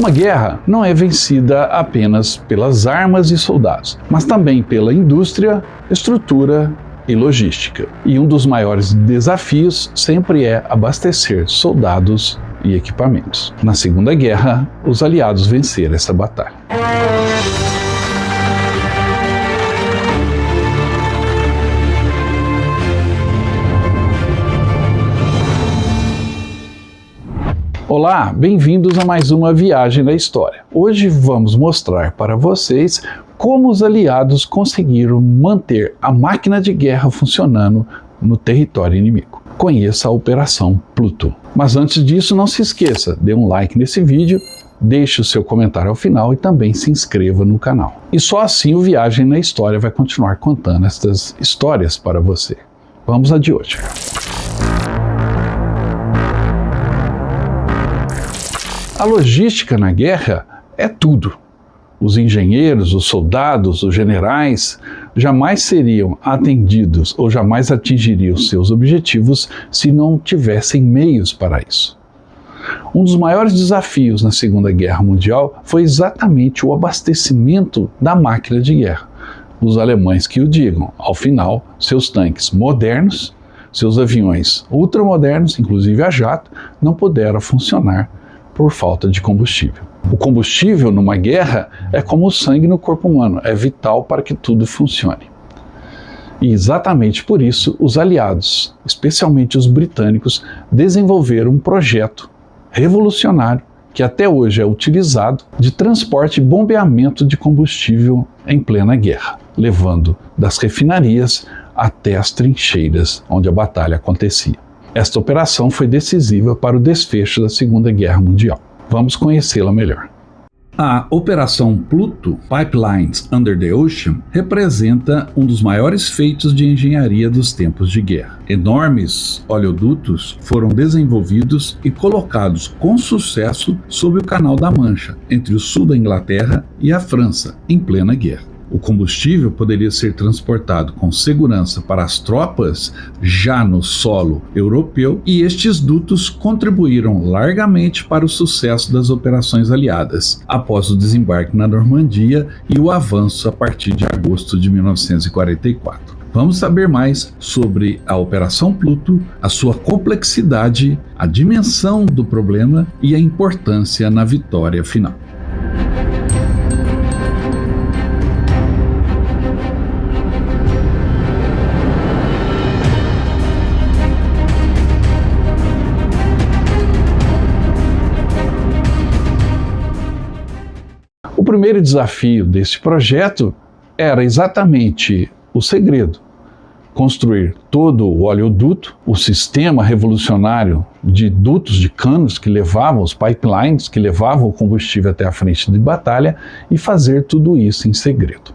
Uma guerra não é vencida apenas pelas armas e soldados, mas também pela indústria, estrutura e logística. E um dos maiores desafios sempre é abastecer soldados e equipamentos. Na Segunda Guerra, os aliados venceram essa batalha. Olá, bem-vindos a mais uma viagem da história. Hoje vamos mostrar para vocês como os aliados conseguiram manter a máquina de guerra funcionando no território inimigo. Conheça a Operação Pluto. Mas antes disso, não se esqueça, dê um like nesse vídeo, deixe o seu comentário ao final e também se inscreva no canal. E só assim o Viagem na História vai continuar contando estas histórias para você. Vamos à de hoje. A logística na guerra é tudo. Os engenheiros, os soldados, os generais jamais seriam atendidos ou jamais atingiriam seus objetivos se não tivessem meios para isso. Um dos maiores desafios na Segunda Guerra Mundial foi exatamente o abastecimento da máquina de guerra. Os alemães que o digam, ao final, seus tanques modernos, seus aviões ultramodernos, inclusive a jato, não puderam funcionar por falta de combustível. O combustível numa guerra é como o sangue no corpo humano, é vital para que tudo funcione. E exatamente por isso, os aliados, especialmente os britânicos, desenvolveram um projeto revolucionário que até hoje é utilizado de transporte e bombeamento de combustível em plena guerra, levando das refinarias até as trincheiras onde a batalha acontecia. Esta operação foi decisiva para o desfecho da Segunda Guerra Mundial. Vamos conhecê-la melhor. A Operação Pluto, Pipelines Under the Ocean, representa um dos maiores feitos de engenharia dos tempos de guerra. Enormes oleodutos foram desenvolvidos e colocados com sucesso sob o Canal da Mancha, entre o sul da Inglaterra e a França, em plena guerra. O combustível poderia ser transportado com segurança para as tropas já no solo europeu, e estes dutos contribuíram largamente para o sucesso das operações aliadas após o desembarque na Normandia e o avanço a partir de agosto de 1944. Vamos saber mais sobre a Operação Pluto, a sua complexidade, a dimensão do problema e a importância na vitória final. O primeiro desafio desse projeto era exatamente o segredo: construir todo o oleoduto, o sistema revolucionário de dutos, de canos que levavam, os pipelines que levavam o combustível até a frente de batalha, e fazer tudo isso em segredo.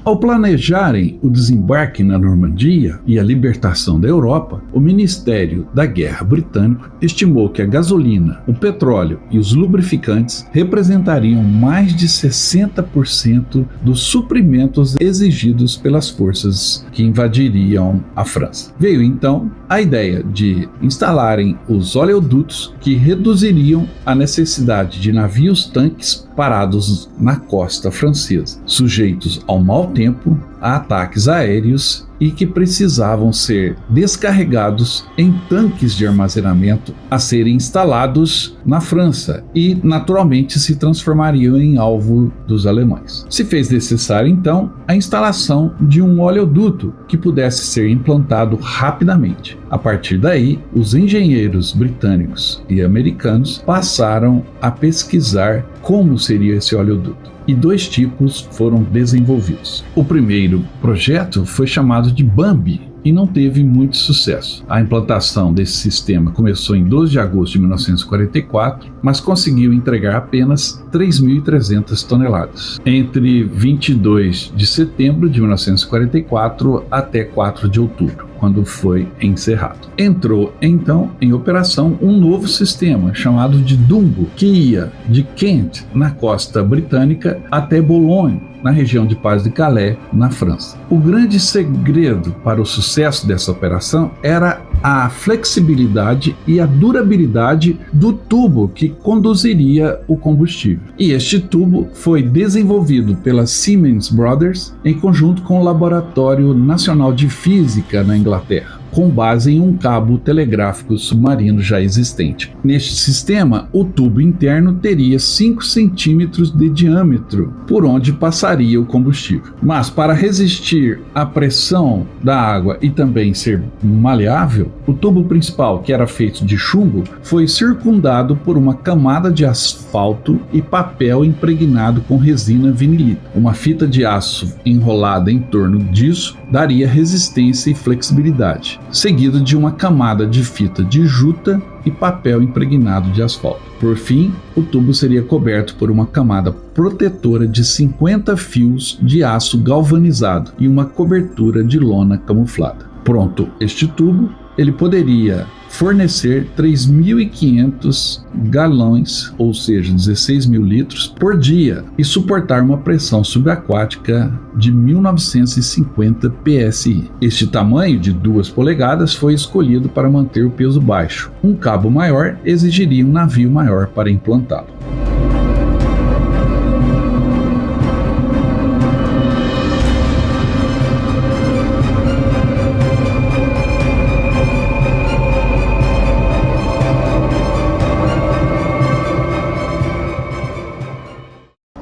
Ao planejarem o desembarque na Normandia e a libertação da Europa, o Ministério da Guerra britânico estimou que a gasolina, o petróleo e os lubrificantes representariam mais de 60% dos suprimentos exigidos pelas forças que invadiriam a França. Veio então a ideia de instalarem os oleodutos, que reduziriam a necessidade de navios-tanques parados na costa francesa, sujeitos ao mau tempo, a ataques aéreos, e que precisavam ser descarregados em tanques de armazenamento a serem instalados na França e naturalmente se transformariam em alvo dos alemães. Se fez necessário então a instalação de um oleoduto que pudesse ser implantado rapidamente. A partir daí, os engenheiros britânicos e americanos passaram a pesquisar como seria esse oleoduto. E dois tipos foram desenvolvidos. O primeiro projeto foi chamado de Bambi e não teve muito sucesso. A implantação desse sistema começou em 12 de agosto de 1944, mas conseguiu entregar apenas 3.300 toneladas, entre 22 de setembro de 1944 até 4 de outubro, quando foi encerrado. Entrou então em operação um novo sistema chamado de Dumbo, que ia de Kent, na costa britânica, até Boulogne, na região de Pas de Calais, na França. O grande segredo para o sucesso dessa operação era a flexibilidade e a durabilidade do tubo que conduziria o combustível. E este tubo foi desenvolvido pela Siemens Brothers em conjunto com o Laboratório Nacional de Física na Inglaterra, com base em um cabo telegráfico submarino já existente. Neste sistema, o tubo interno teria 5 centímetros de diâmetro, por onde passaria o combustível. Mas para resistir à pressão da água e também ser maleável, o tubo principal, que era feito de chumbo, foi circundado por uma camada de asfalto e papel impregnado com resina vinilita. Uma fita de aço enrolada em torno disso daria resistência e flexibilidade, seguido de uma camada de fita de juta e papel impregnado de asfalto. Por fim, o tubo seria coberto por uma camada protetora de 50 fios de aço galvanizado e uma cobertura de lona camuflada. Pronto, este tubo, ele poderia fornecer 3.500 galões, ou seja, 16 mil litros por dia, e suportar uma pressão subaquática de 1950 psi. Este tamanho de 2 polegadas foi escolhido para manter o peso baixo. Um cabo maior exigiria um navio maior para implantá-lo.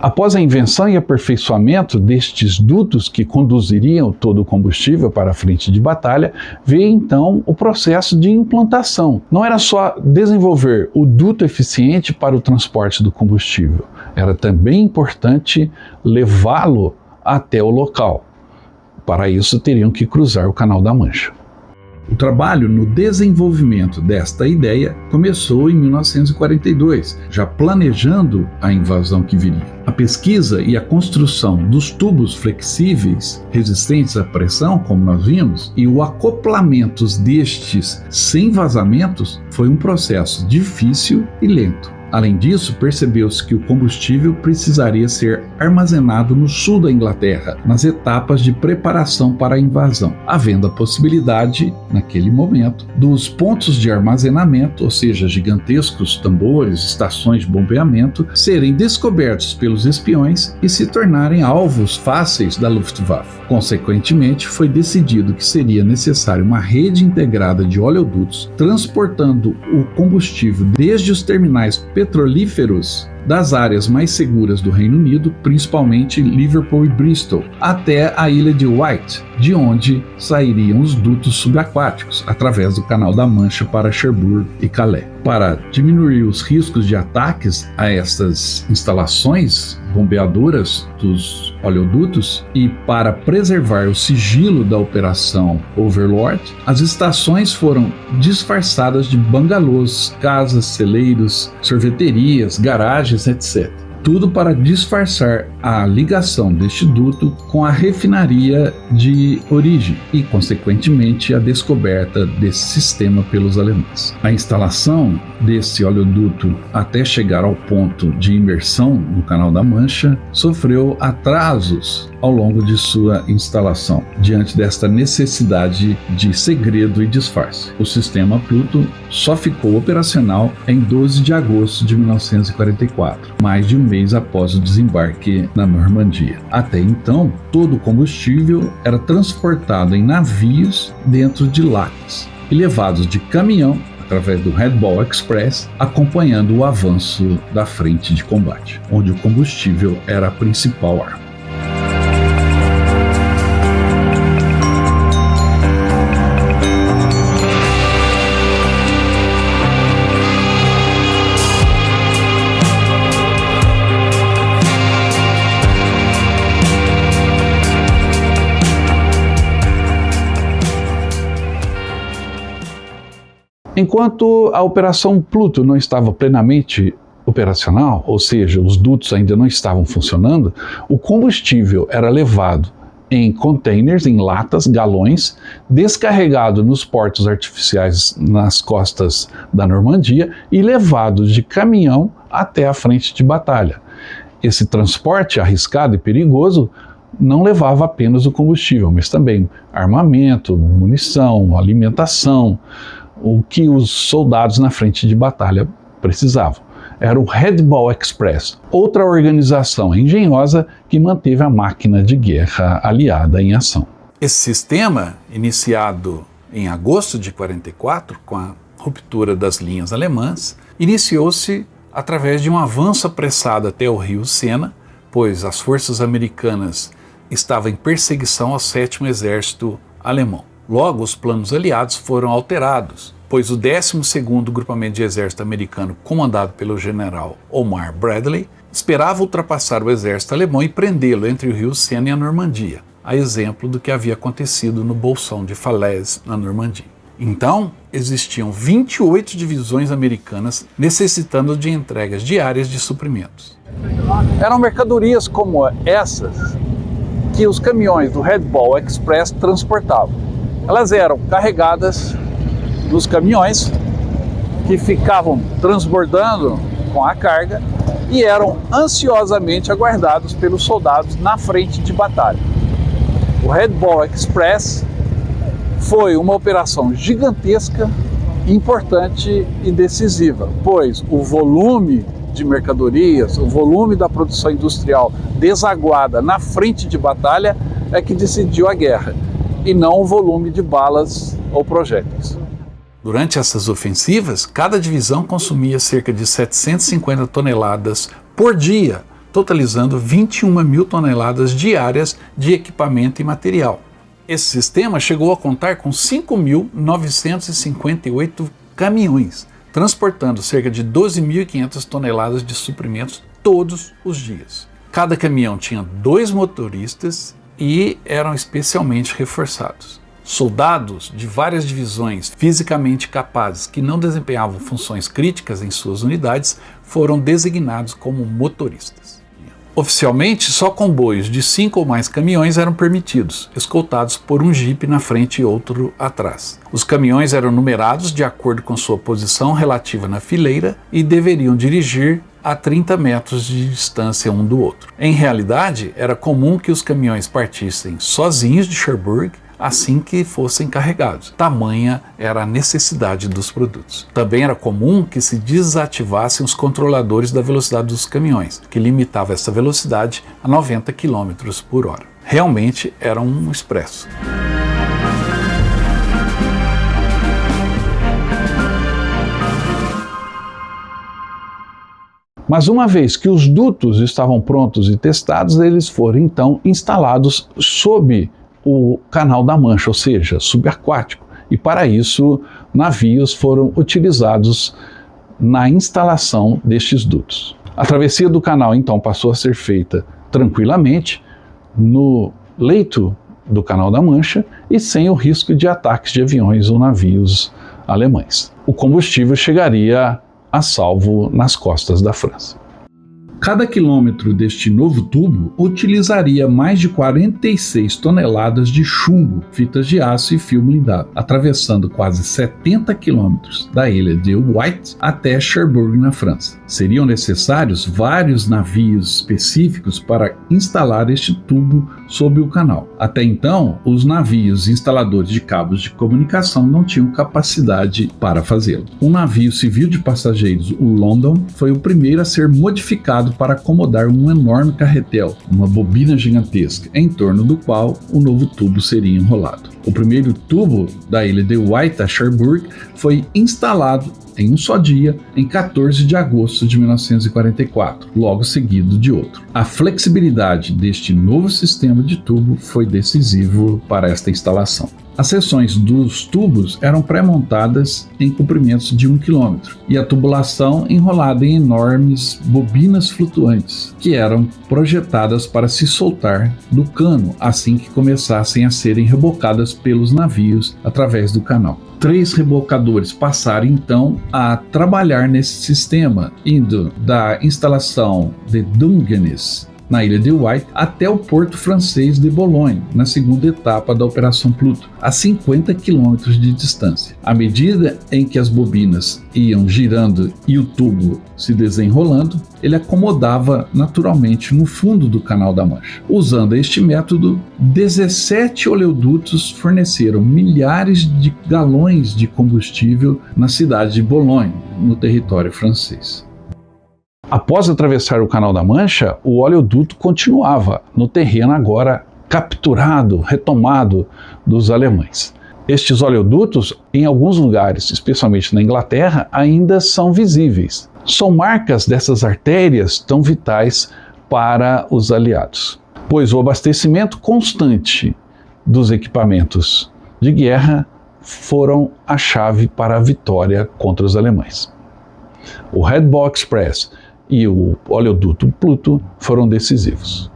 Após a invenção e aperfeiçoamento destes dutos que conduziriam todo o combustível para a frente de batalha, veio então o processo de implantação. Não era só desenvolver o duto eficiente para o transporte do combustível, era também importante levá-lo até o local. Para isso, teriam que cruzar o Canal da Mancha. O trabalho no desenvolvimento desta ideia começou em 1942, já planejando a invasão que viria. A pesquisa e a construção dos tubos flexíveis resistentes à pressão, como nós vimos, e o acoplamento destes sem vazamentos foi um processo difícil e lento. Além disso, percebeu-se que o combustível precisaria ser armazenado no sul da Inglaterra, nas etapas de preparação para a invasão, havendo a possibilidade, naquele momento, dos pontos de armazenamento, ou seja, gigantescos tambores, estações de bombeamento, serem descobertos pelos espiões e se tornarem alvos fáceis da Luftwaffe. Consequentemente, foi decidido que seria necessário uma rede integrada de oleodutos transportando o combustível desde os terminais petrolíferos das áreas mais seguras do Reino Unido, principalmente Liverpool e Bristol, até a ilha de Wight, de onde sairiam os dutos subaquáticos, através do Canal da Mancha para Cherbourg e Calais. Para diminuir os riscos de ataques a estas instalações bombeadoras dos oleodutos e para preservar o sigilo da Operação Overlord, as estações foram disfarçadas de bangalôs, casas, celeiros, sorveterias, garagens, etc. Tudo para disfarçar a ligação deste duto com a refinaria de origem e, consequentemente, a descoberta desse sistema pelos alemães. A instalação desse oleoduto até chegar ao ponto de imersão no Canal da Mancha sofreu atrasos ao longo de sua instalação, diante desta necessidade de segredo e disfarce. O sistema Pluto só ficou operacional em 12 de agosto de 1944, mais de um mês após o desembarque na Normandia. Até então, todo o combustível era transportado em navios dentro de latas e levados de caminhão através do Red Ball Express, acompanhando o avanço da frente de combate, onde o combustível era a principal arma. Enquanto a Operação Pluto não estava plenamente operacional, ou seja, os dutos ainda não estavam funcionando, o combustível era levado em containers, em latas, galões, descarregado nos portos artificiais nas costas da Normandia e levado de caminhão até a frente de batalha. Esse transporte arriscado e perigoso não levava apenas o combustível, mas também armamento, munição, alimentação, o que os soldados na frente de batalha precisavam. Era o Red Ball Express, outra organização engenhosa que manteve a máquina de guerra aliada em ação. Esse sistema, iniciado em agosto de 44, com a ruptura das linhas alemãs, iniciou-se através de um avanço apressado até o rio Sena, pois as forças americanas estavam em perseguição ao 7º Exército Alemão. Logo, os planos aliados foram alterados, pois o 12º Grupamento de Exército Americano, comandado pelo general Omar Bradley, esperava ultrapassar o exército alemão e prendê-lo entre o rio Sena e a Normandia, a exemplo do que havia acontecido no Bolsão de Falaise, na Normandia. Então, existiam 28 divisões americanas necessitando de entregas diárias de suprimentos. Eram mercadorias como essas que os caminhões do Red Ball Express transportavam. Elas eram carregadas nos caminhões que ficavam transbordando com a carga e eram ansiosamente aguardados pelos soldados na frente de batalha. O Red Ball Express foi uma operação gigantesca, importante e decisiva, pois o volume de mercadorias, o volume da produção industrial desaguada na frente de batalha é que decidiu a guerra, e não o volume de balas ou projéteis. Durante essas ofensivas, cada divisão consumia cerca de 750 toneladas por dia, totalizando 21 mil toneladas diárias de equipamento e material. Esse sistema chegou a contar com 5.958 caminhões, transportando cerca de 12.500 toneladas de suprimentos todos os dias. Cada caminhão tinha 2 motoristas e eram especialmente reforçados. Soldados de várias divisões fisicamente capazes que não desempenhavam funções críticas em suas unidades foram designados como motoristas. Oficialmente, só comboios de 5 ou mais caminhões eram permitidos, escoltados por um jipe na frente e outro atrás. Os caminhões eram numerados de acordo com sua posição relativa na fileira e deveriam dirigir a 30 metros de distância um do outro. Em realidade, era comum que os caminhões partissem sozinhos de Cherbourg assim que fossem carregados. Tamanha era a necessidade dos produtos. Também era comum que se desativassem os controladores da velocidade dos caminhões, que limitava essa velocidade a 90 km por hora. Realmente era um expresso. Mas uma vez que os dutos estavam prontos e testados, eles foram então instalados sob o Canal da Mancha, ou seja, subaquático. E para isso, navios foram utilizados na instalação destes dutos. A travessia do canal então passou a ser feita tranquilamente no leito do Canal da Mancha e sem o risco de ataques de aviões ou navios alemães. O combustível chegaria a salvo nas costas da França. Cada quilômetro deste novo tubo utilizaria mais de 46 toneladas de chumbo, fitas de aço e fio blindado, atravessando quase 70 quilômetros da ilha de White até Cherbourg, na França. Seriam necessários vários navios específicos para instalar este tubo sob o canal. Até então, os navios instaladores de cabos de comunicação não tinham capacidade para fazê-lo. Um navio civil de passageiros, o London, foi o primeiro a ser modificado para acomodar um enorme carretel, uma bobina gigantesca, em torno do qual o novo tubo seria enrolado. O primeiro tubo da ilha de White a Cherbourg foi instalado em um só dia, em 14 de agosto de 1944, logo seguido de outro. A flexibilidade deste novo sistema de tubo foi decisivo para esta instalação. As seções dos tubos eram pré-montadas em comprimentos de 1 km e a tubulação enrolada em enormes bobinas flutuantes, que eram projetadas para se soltar do cano assim que começassem a serem rebocadas pelos navios através do canal. 3 rebocadores passaram então a trabalhar nesse sistema, indo da instalação de Dungeness na ilha de Wight, até o porto francês de Boulogne, na segunda etapa da Operação Pluto, a 50 quilômetros de distância. À medida em que as bobinas iam girando e o tubo se desenrolando, ele acomodava naturalmente no fundo do Canal da Mancha. Usando este método, 17 oleodutos forneceram milhares de galões de combustível na cidade de Boulogne, no território francês. Após atravessar o Canal da Mancha, o oleoduto continuava no terreno agora capturado, retomado dos alemães. Estes oleodutos, em alguns lugares, especialmente na Inglaterra, ainda são visíveis. São marcas dessas artérias tão vitais para os aliados, pois o abastecimento constante dos equipamentos de guerra foram a chave para a vitória contra os alemães. O Red Ball Express e o oleoduto Pluto foram decisivos.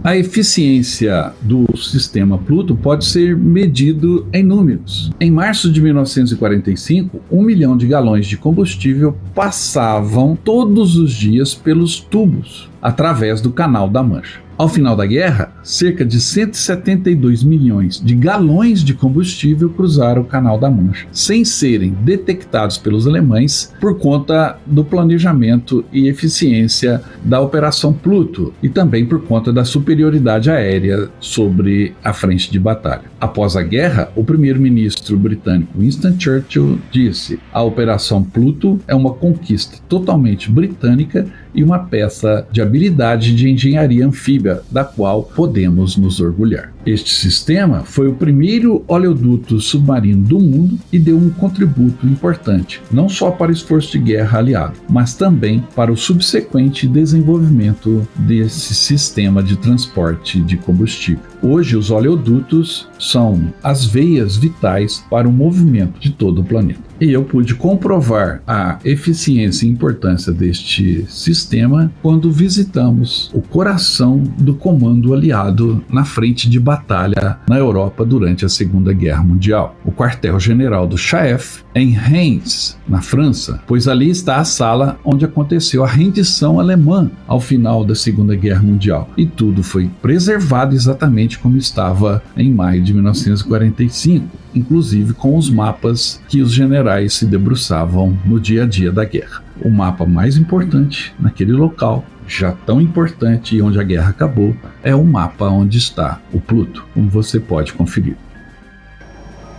A eficiência do sistema Pluto pode ser medido em números. Em março de 1945, 1 milhão de galões de combustível passavam todos os dias pelos tubos através do Canal da Mancha. Ao final da guerra, cerca de 172 milhões de galões de combustível cruzaram o Canal da Mancha, sem serem detectados pelos alemães por conta do planejamento e eficiência da Operação Pluto e também por conta da superioridade aérea sobre a frente de batalha. Após a guerra, o primeiro-ministro britânico Winston Churchill disse: "A Operação Pluto é uma conquista totalmente britânica e uma peça de habilidade de engenharia anfíbia da qual podemos nos orgulhar." Este sistema foi o primeiro oleoduto submarino do mundo e deu um contributo importante, não só para o esforço de guerra aliado, mas também para o subsequente desenvolvimento desse sistema de transporte de combustível. Hoje, os oleodutos são as veias vitais para o movimento de todo o planeta. E eu pude comprovar a eficiência e importância deste sistema quando visitamos o coração do comando aliado na frente de batalha na Europa durante a Segunda Guerra Mundial, o quartel-general do Chaef, em Reims, na França, pois ali está a sala onde aconteceu a rendição alemã ao final da Segunda Guerra Mundial. E tudo foi preservado exatamente como estava em maio de 1945, inclusive com os mapas que os generais se debruçavam no dia a dia da guerra. O mapa mais importante naquele local, já tão importante e onde a guerra acabou, é o mapa onde está o Pluto, como você pode conferir.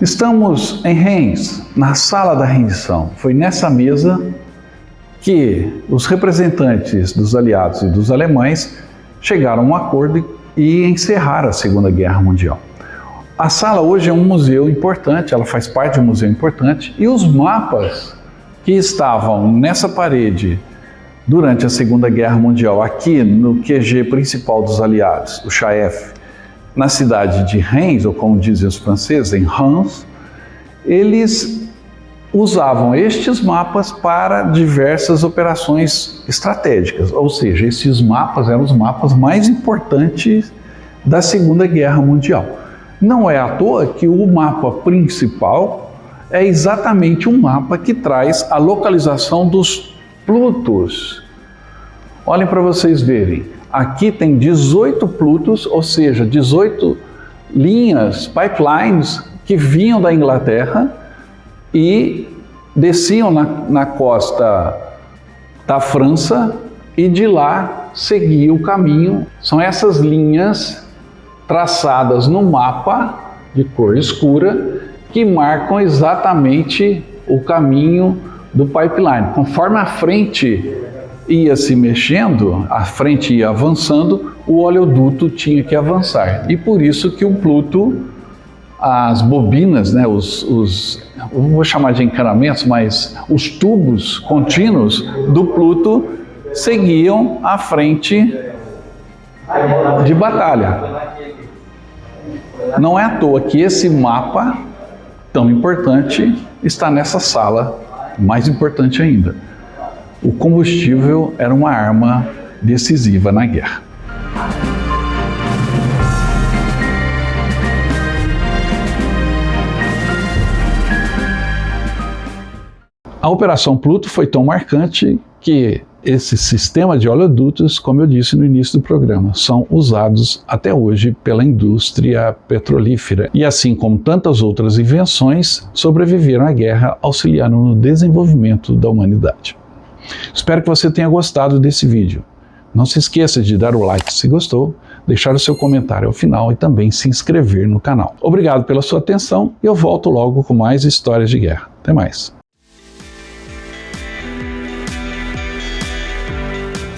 Estamos em Reims, na sala da rendição. Foi nessa mesa que os representantes dos aliados e dos alemães chegaram a um acordo e encerraram a Segunda Guerra Mundial. A sala hoje é um museu importante, ela faz parte de um museu importante, e os mapas que estavam nessa parede durante a Segunda Guerra Mundial, aqui no QG principal dos aliados, o Chaef, na cidade de Reims, ou como dizem os franceses, em Reims, eles usavam estes mapas para diversas operações estratégicas, ou seja, esses mapas eram os mapas mais importantes da Segunda Guerra Mundial. Não é à toa que o mapa principal é exatamente um mapa que traz a localização dos Plutos. Olhem para vocês verem, aqui tem 18 Plutos, ou seja, 18 linhas, pipelines que vinham da Inglaterra e desciam na costa da França e de lá seguiam o caminho. São essas linhas traçadas no mapa de cor escura que marcam exatamente o caminho do pipeline. Conforme a frente ia se mexendo, a frente ia avançando, o oleoduto tinha que avançar. E por isso que o Pluto, as bobinas, né, eu vou chamar de encanamentos, mas os tubos contínuos do Pluto seguiam à frente de batalha. Não é à toa que esse mapa tão importante está nessa sala, mais importante ainda. O combustível era uma arma decisiva na guerra. A Operação Pluto foi tão marcante que esse sistema de oleodutos, como eu disse no início do programa, são usados até hoje pela indústria petrolífera e, assim como tantas outras invenções, sobreviveram à guerra, auxiliando no desenvolvimento da humanidade. Espero que você tenha gostado desse vídeo. Não se esqueça de dar o like se gostou, deixar o seu comentário ao final e também se inscrever no canal. Obrigado pela sua atenção e eu volto logo com mais histórias de guerra. Até mais.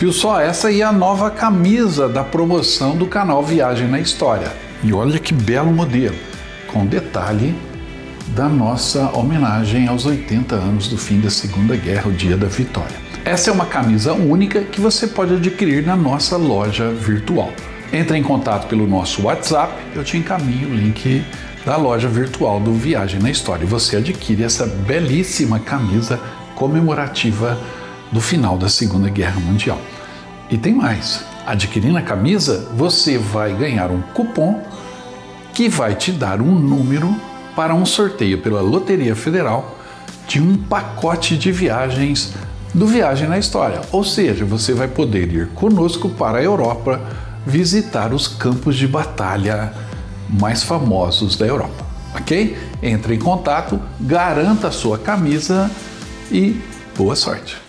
Viu só? Essa aí é a nova camisa da promoção do canal Viagem na História. E olha que belo modelo, com detalhe da nossa homenagem aos 80 anos do fim da Segunda Guerra, o Dia da Vitória. Essa é uma camisa única que você pode adquirir na nossa loja virtual. Entre em contato pelo nosso WhatsApp, eu te encaminho o link da loja virtual do Viagem na História. Você adquire essa belíssima camisa comemorativa do final da Segunda Guerra Mundial. E tem mais, adquirindo a camisa, você vai ganhar um cupom que vai te dar um número para um sorteio pela Loteria Federal de um pacote de viagens do Viagem na História. Ou seja, você vai poder ir conosco para a Europa visitar os campos de batalha mais famosos da Europa, ok? Entre em contato, garanta a sua camisa e boa sorte!